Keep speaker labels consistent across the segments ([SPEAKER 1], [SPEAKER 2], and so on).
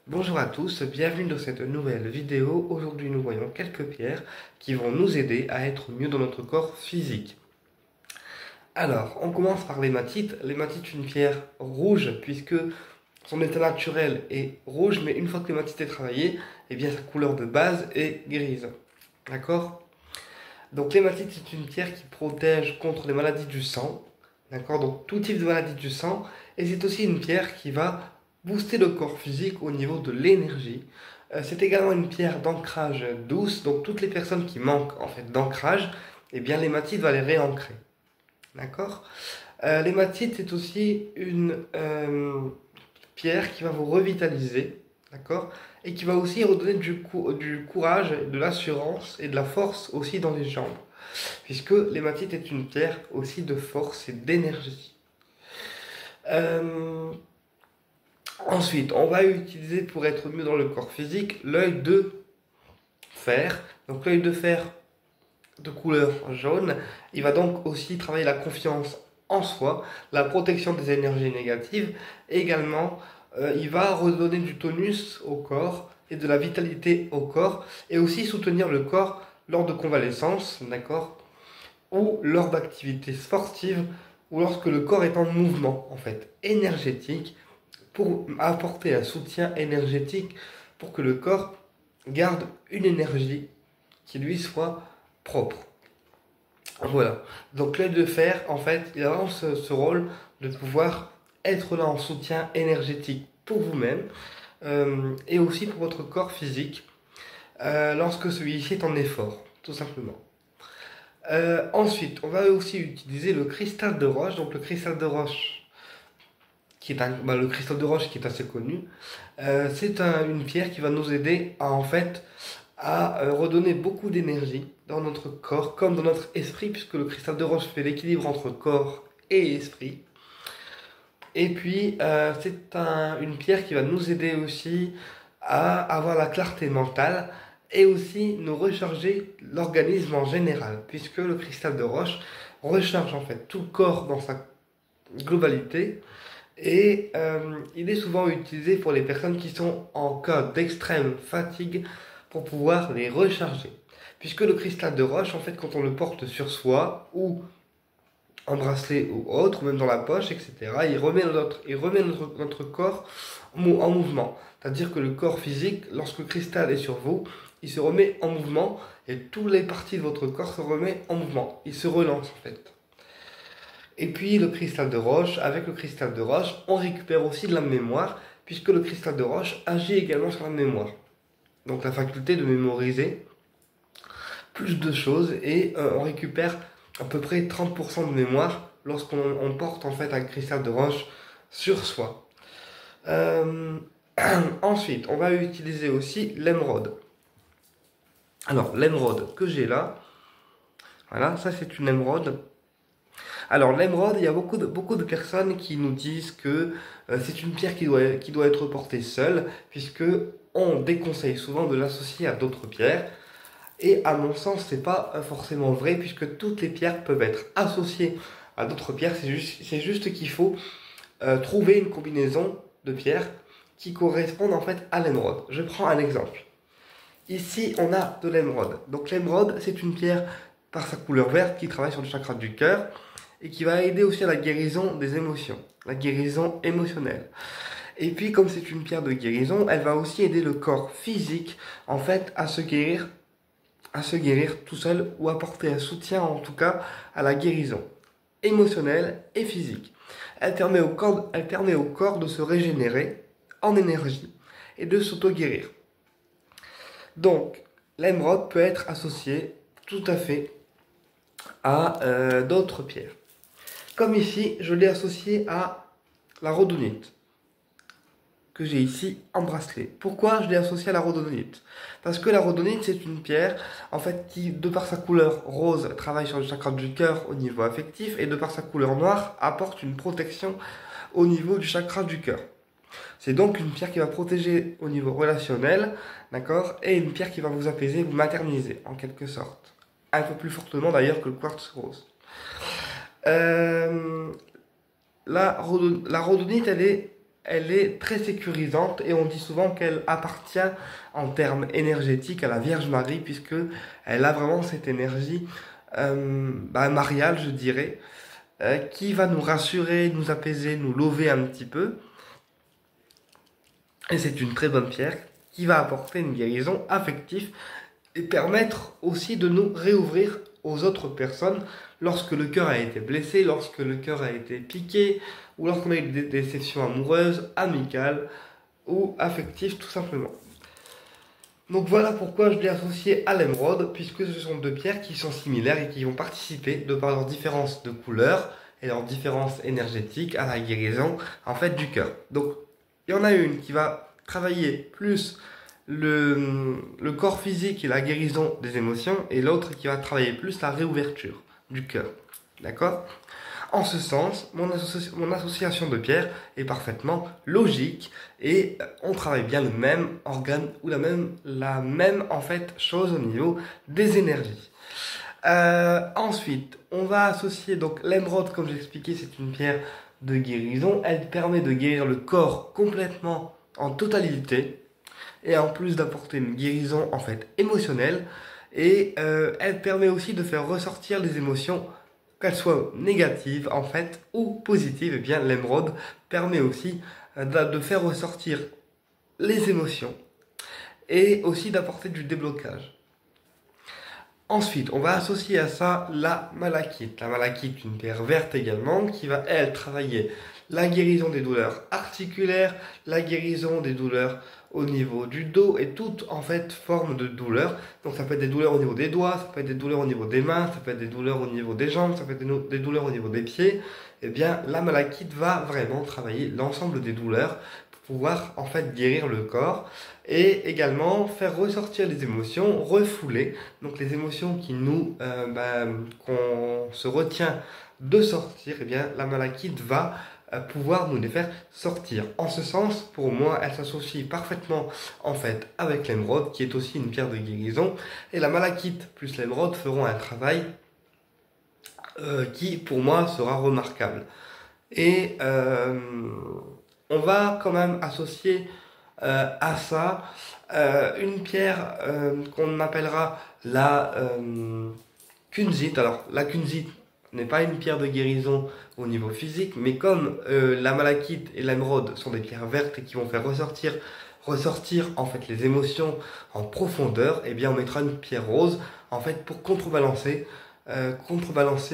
[SPEAKER 1] Bonjour à tous, bienvenue dans cette nouvelle vidéo. Aujourd'hui nous voyons quelques pierres qui vont nous aider à être mieux dans notre corps physique. Alors, on commence par l'hématite. L'hématite est une pierre rouge puisque son état naturel est rouge, mais une fois que l'hématite est travaillée, eh bien sa couleur de base est grise. D'accord? Donc l'hématite est une pierre qui protège contre les maladies du sang. D'accord? Donc tout type de maladie du sang. Et c'est aussi une pierre qui va booster le corps physique au niveau de l'énergie. C'est également une pierre d'ancrage douce. Donc toutes les personnes qui manquent en fait d'ancrage, eh bien l'hématite va les réancrer. D'accord? L'hématite est aussi une pierre qui va vous revitaliser. D'accord? Et qui va aussi redonner du courage, de l'assurance et de la force aussi dans les jambes. Puisque l'hématite est une pierre aussi de force et d'énergie. Euh, Ensuite, on va utiliser pour être mieux dans le corps physique l'œil de fer. Donc l'œil de fer de couleur jaune, il va donc aussi travailler la confiance en soi, la protection des énergies négatives. Et également, il va redonner du tonus au corps et de la vitalité au corps et aussi soutenir le corps lors de convalescence, d'accord, ou lors d'activités sportives ou lorsque le corps est en mouvement, en fait, énergétique, pour apporter un soutien énergétique pour que le corps garde une énergie qui lui soit propre. Voilà. Donc l'œil de fer, en fait, il a vraiment ce rôle de pouvoir être là en soutien énergétique pour vous-même et aussi pour votre corps physique lorsque celui-ci est en effort, tout simplement. Ensuite, on va aussi utiliser le cristal de roche. Donc le cristal de roche, le cristal de roche qui est assez connu, c'est une pierre qui va nous aider à en fait à redonner beaucoup d'énergie dans notre corps comme dans notre esprit, puisque le cristal de roche fait l'équilibre entre corps et esprit. Et puis une pierre qui va nous aider aussi à avoir la clarté mentale et aussi nous recharger l'organisme en général, puisque le cristal de roche recharge en fait tout le corps dans sa globalité et il est souvent utilisé pour les personnes qui sont en cas d'extrême fatigue pour pouvoir les recharger. Puisque le cristal de roche, en fait, quand on le porte sur soi ou en bracelet ou autre, ou même dans la poche, etc., notre corps en mouvement. C'est-à-dire que le corps physique, lorsque le cristal est sur vous, il se remet en mouvement et toutes les parties de votre corps se remettent en mouvement. Il se relance en fait. Et puis le cristal de roche, avec le cristal de roche, on récupère aussi de la mémoire, puisque le cristal de roche agit également sur la mémoire. Donc la faculté de mémoriser plus de choses et on récupère à peu près 30% de mémoire lorsqu'on porte en fait un cristal de roche sur soi. Euh, Ensuite, on va utiliser aussi l'émeraude. Alors l'émeraude que j'ai là, voilà, ça c'est une émeraude. Alors l'émeraude, il y a beaucoup de personnes qui nous disent que c'est une pierre qui doit être portée seule, puisque on déconseille souvent de l'associer à d'autres pierres. Et à mon sens, c'est pas forcément vrai, puisque toutes les pierres peuvent être associées à d'autres pierres. C'est juste qu'il faut trouver une combinaison de pierres qui correspondent en fait à l'émeraude. Je prends un exemple. Ici, on a de l'émeraude. Donc l'émeraude, c'est une pierre par sa couleur verte qui travaille sur le chakra du cœur et qui va aider aussi à la guérison des émotions, la guérison émotionnelle. Et puis, comme c'est une pierre de guérison, elle va aussi aider le corps physique, en fait, à se guérir tout seul ou apporter un soutien, en tout cas, à la guérison émotionnelle et physique. Elle permet au corps de se régénérer en énergie et de s'auto-guérir. Donc, l'émeraude peut être associée tout à fait à d'autres pierres. Comme ici, je l'ai associé à la rhodonite, que j'ai ici en bracelet. Pourquoi je l'ai associé à la rhodonite? Parce que la rhodonite, c'est une pierre, en fait, qui, de par sa couleur rose, travaille sur le chakra du cœur au niveau affectif, et de par sa couleur noire, apporte une protection au niveau du chakra du cœur. C'est donc une pierre qui va protéger au niveau relationnel, d'accord, et une pierre qui va vous apaiser, vous materniser, en quelque sorte. Un peu plus fortement d'ailleurs que le quartz rose. Euh, la rhodonite, elle est très sécurisante et on dit souvent qu'elle appartient en termes énergétiques à la Vierge Marie puisque elle a vraiment cette énergie mariale, je dirais, qui va nous rassurer, nous apaiser, nous lever un petit peu. Et c'est une très bonne pierre qui va apporter une guérison affective et permettre aussi de nous réouvrir aux autres personnes lorsque le cœur a été blessé, lorsque le cœur a été piqué, ou lorsqu'on a eu des déceptions amoureuses, amicales ou affectives tout simplement. Donc voilà pourquoi je l'ai associé à l'émeraude, puisque ce sont deux pierres qui sont similaires et qui vont participer, de par leur différence de couleur et leur différence énergétique, à la guérison en fait du cœur. Donc il y en a une qui va travailler plus le corps physique et la guérison des émotions, et l'autre qui va travailler plus la réouverture du cœur. D'accord? En ce sens, mon association de pierres est parfaitement logique et on travaille bien le même organe ou la même en fait chose au niveau des énergies. Ensuite, on va associer donc l'émeraude, comme j'ai expliqué, c'est une pierre de guérison. Elle permet de guérir le corps complètement en totalité et en plus d'apporter une guérison en fait émotionnelle, et elle permet aussi de faire ressortir les émotions, qu'elles soient négatives en fait ou positives. Et bien l'émeraude permet aussi de faire ressortir les émotions et aussi d'apporter du déblocage. Ensuite, on va associer à ça la malachite. La malachite, une pierre verte également, qui va, elle, travailler la guérison des douleurs articulaires, la guérison des douleurs au niveau du dos et toute, en fait, forme de douleur. Donc, ça peut être des douleurs au niveau des doigts, ça peut être des douleurs au niveau des mains, ça peut être des douleurs au niveau des jambes, ça peut être des douleurs au niveau des pieds. Eh bien, la malachite va vraiment travailler l'ensemble des douleurs pour pouvoir, en fait, guérir le corps et également faire ressortir les émotions, refouler. Donc les émotions qui nous, qu'on se retient de sortir, eh bien la malachite va pouvoir nous les faire sortir. En ce sens, pour moi, elle s'associe parfaitement en fait avec l'émeraude, qui est aussi une pierre de guérison. Et la malachite plus l'émeraude feront un travail qui, pour moi, sera remarquable. Et on va quand même associer à ça une pierre qu'on appellera la kunzite. Alors la kunzite n'est pas une pierre de guérison au niveau physique, mais comme la malachite et l'émeraude sont des pierres vertes et qui vont faire ressortir en fait les émotions en profondeur, et bien on mettra une pierre rose en fait pour contrebalancer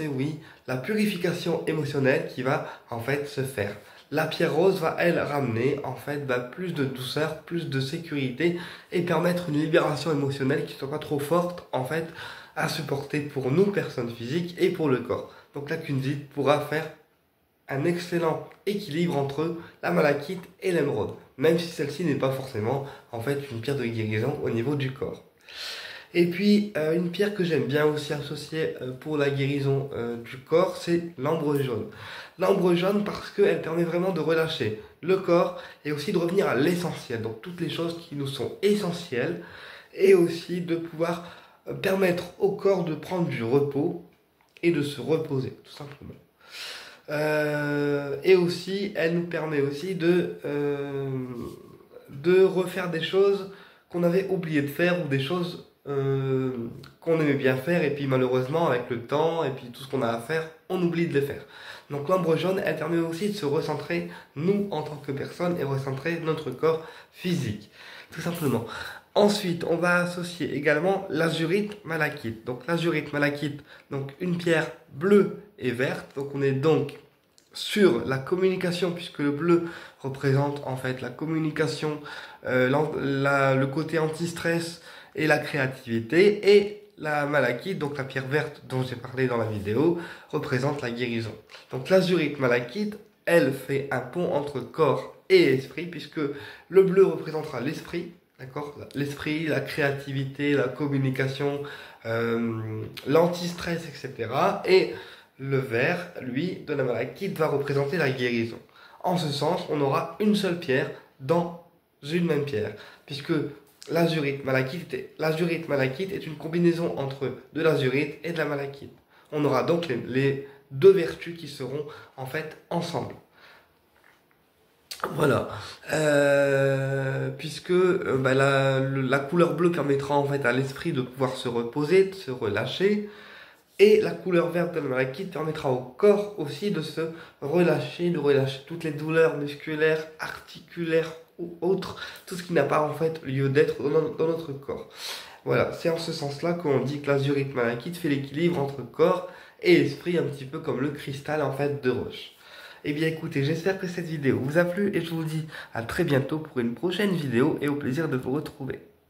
[SPEAKER 1] oui, la purification émotionnelle qui va en fait se faire. La pierre rose va, elle, ramener en fait plus de douceur, plus de sécurité et permettre une libération émotionnelle qui ne soit pas trop forte en fait à supporter pour nous, personnes physiques, et pour le corps. Donc la kunzite pourra faire un excellent équilibre entre la malachite et l'émeraude, même si celle-ci n'est pas forcément en fait une pierre de guérison au niveau du corps. Et puis, une pierre que j'aime bien aussi associer pour la guérison du corps, c'est l'ambre jaune. L'ambre jaune parce qu'elle permet vraiment de relâcher le corps et aussi de revenir à l'essentiel, donc toutes les choses qui nous sont essentielles, et aussi de pouvoir permettre au corps de prendre du repos et de se reposer, tout simplement. Et aussi, elle nous permet aussi de refaire des choses qu'on avait oublié de faire ou des choses qu'on aimait bien faire, et puis malheureusement avec le temps et puis tout ce qu'on a à faire, on oublie de les faire. Donc l'ambre jaune, elle permet aussi de se recentrer, nous en tant que personne, et recentrer notre corps physique, tout simplement. Ensuite, on va associer également l'azurite malachite. Donc l'azurite malachite, donc une pierre bleue et verte. Donc on est donc sur la communication, puisque le bleu représente en fait la communication, le côté anti-stress et la créativité, et la malachite, donc la pierre verte dont j'ai parlé dans la vidéo, représente la guérison. Donc l'azurite malachite, elle fait un pont entre corps et esprit, puisque le bleu représentera l'esprit, d'accord, l'esprit, la créativité, la communication, l'anti-stress, etc. Et le vert, lui, de la malachite, va représenter la guérison. En ce sens, on aura une seule pierre dans une même pierre, puisque l'azurite malachite est une combinaison entre de l'azurite et de la malachite. On aura donc les deux vertus qui seront en fait ensemble. Voilà. Puisque bah, la couleur bleue permettra en fait à l'esprit de pouvoir se reposer, de se relâcher. Et la couleur verte de la malachite permettra au corps aussi de se relâcher, de relâcher toutes les douleurs musculaires, articulaires ou autres, tout ce qui n'a pas en fait lieu d'être dans notre corps. Voilà, c'est en ce sens-là qu'on dit que l'azurite malachite fait l'équilibre entre corps et esprit, un petit peu comme le cristal en fait de roche. Eh bien écoutez, j'espère que cette vidéo vous a plu et je vous dis à très bientôt pour une prochaine vidéo et au plaisir de vous retrouver.